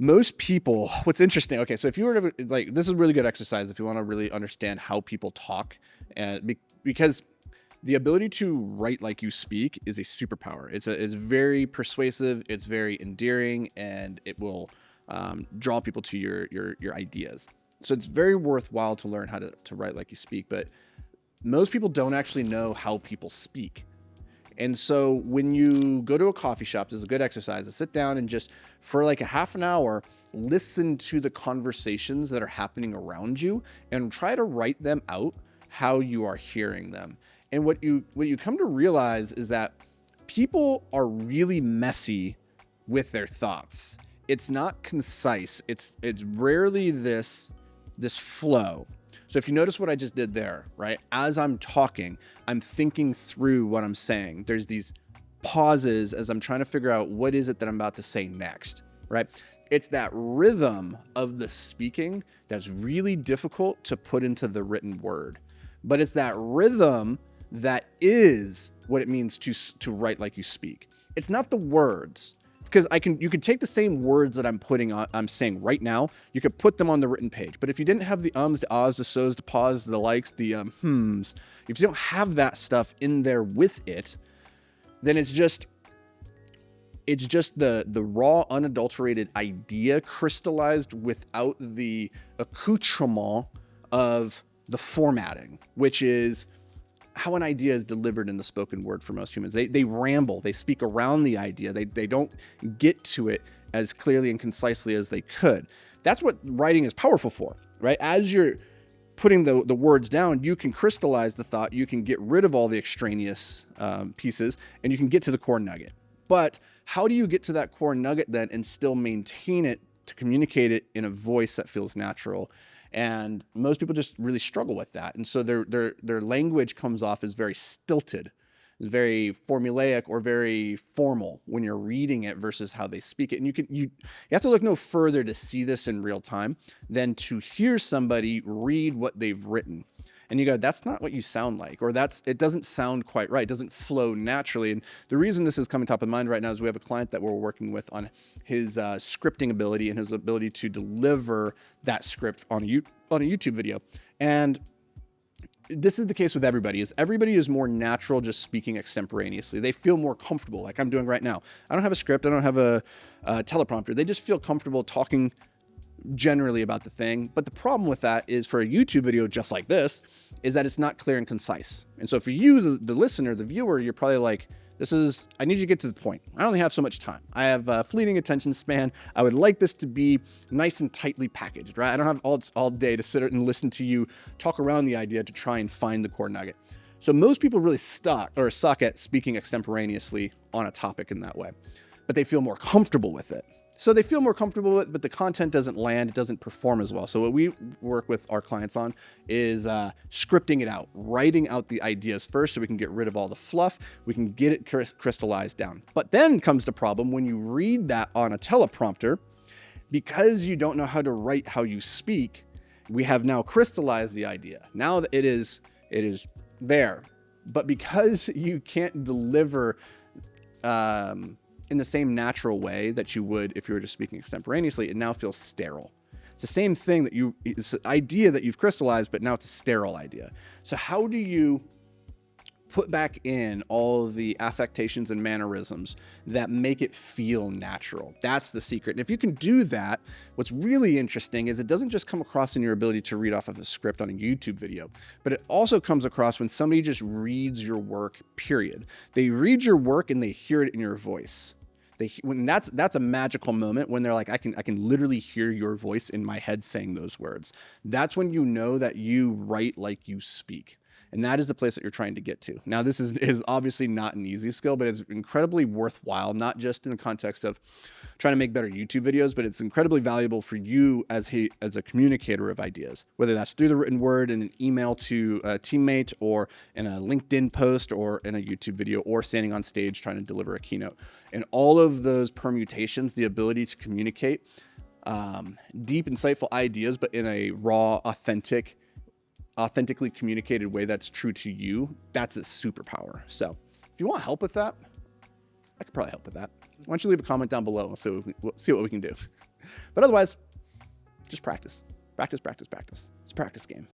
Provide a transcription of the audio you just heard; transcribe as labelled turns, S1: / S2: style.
S1: Most people, what's interesting, okay, so if you were to, like, this is a really good exercise if you want to really understand how people talk, and because the ability to write like you speak is a superpower. It's very persuasive, it's very endearing, and it will draw people to your ideas. So it's very worthwhile to learn how to write like you speak, but most people don't actually know how people speak. And so when you go to a coffee shop, this is a good exercise to sit down and just for like a half an hour, listen to the conversations that are happening around you and try to write them out how you are hearing them. And what you come to realize is that people are really messy with their thoughts. It's not concise. It's rarely this flow. So if you notice what I just did there, right? As I'm talking, I'm thinking through what I'm saying. There's these pauses as I'm trying to figure out what is it that I'm about to say next, right? It's that rhythm of the speaking that's really difficult to put into the written word. But it's that rhythm that is what it means to write like you speak. It's not the words. Because you could take the same words that I'm saying right now, you could put them on the written page. But if you didn't have the ums, the ahs, the so's, the pause, the likes, the hms, if you don't have that stuff in there with it, then it's just the raw, unadulterated idea crystallized without the accoutrement of the formatting, which is how an idea is delivered in the spoken word for most humans. They ramble, they speak around the idea. They don't get to it as clearly and concisely as they could. That's what writing is powerful for, right? As you're putting the words down, you can crystallize the thought, you can get rid of all the extraneous pieces, and you can get to the core nugget. But how do you get to that core nugget then and still maintain it to communicate it in a voice that feels natural? And most people just really struggle with that. And so their language comes off as very stilted, very formulaic or very formal when you're reading it versus how they speak it. And you have to look no further to see this in real time than to hear somebody read what they've written. And you go, that's not what you sound like, or it doesn't sound quite right. It doesn't flow naturally. And the reason this is coming top of mind right now is we have a client that we're working with on his scripting ability and his ability to deliver that script on a YouTube video. And this is the case with everybody. Everybody is more natural just speaking extemporaneously. They feel more comfortable, like I'm doing right now. I don't have a script. I don't have a teleprompter. They just feel comfortable talking generally about the thing. But the problem with that is for a YouTube video just like this is that it's not clear and concise. And so for you, the listener, the viewer, you're probably like, I need you to get to the point. I only have so much time. I have a fleeting attention span. I would like this to be nice and tightly packaged, right? I don't have all day to sit and listen to you talk around the idea to try and find the core nugget. So most people really suck at speaking extemporaneously on a topic in that way, but they feel more comfortable with it. So they feel more comfortable with it, but the content doesn't land, it doesn't perform as well. So what we work with our clients on is scripting it out, writing out the ideas first so we can get rid of all the fluff, we can get it crystallized down. But then comes the problem when you read that on a teleprompter, because you don't know how to write how you speak, we have now crystallized the idea. Now it is there, but because you can't deliver in the same natural way that you would if you were just speaking extemporaneously, it now feels sterile. It's the same thing it's an idea that you've crystallized, but now it's a sterile idea. So how do you put back in all of the affectations and mannerisms that make it feel natural? That's the secret. And if you can do that, what's really interesting is it doesn't just come across in your ability to read off of a script on a YouTube video, but it also comes across when somebody just reads your work, period. They read your work and they hear it in your voice. That's a magical moment when they're like, I can literally hear your voice in my head saying those words. That's when you know that you write like you speak. And that is the place that you're trying to get to. Now, this is obviously not an easy skill, but it's incredibly worthwhile, not just in the context of trying to make better YouTube videos, but it's incredibly valuable for you as a communicator of ideas, whether that's through the written word in an email to a teammate or in a LinkedIn post or in a YouTube video or standing on stage trying to deliver a keynote. And all of those permutations, the ability to communicate deep, insightful ideas, but in a raw, authentically communicated way that's true to you, that's a superpower. So if you want help with that, I could probably help with that. Why don't you leave a comment down below and we'll see what we can do. But otherwise, just practice. Practice, practice, practice. It's a practice game.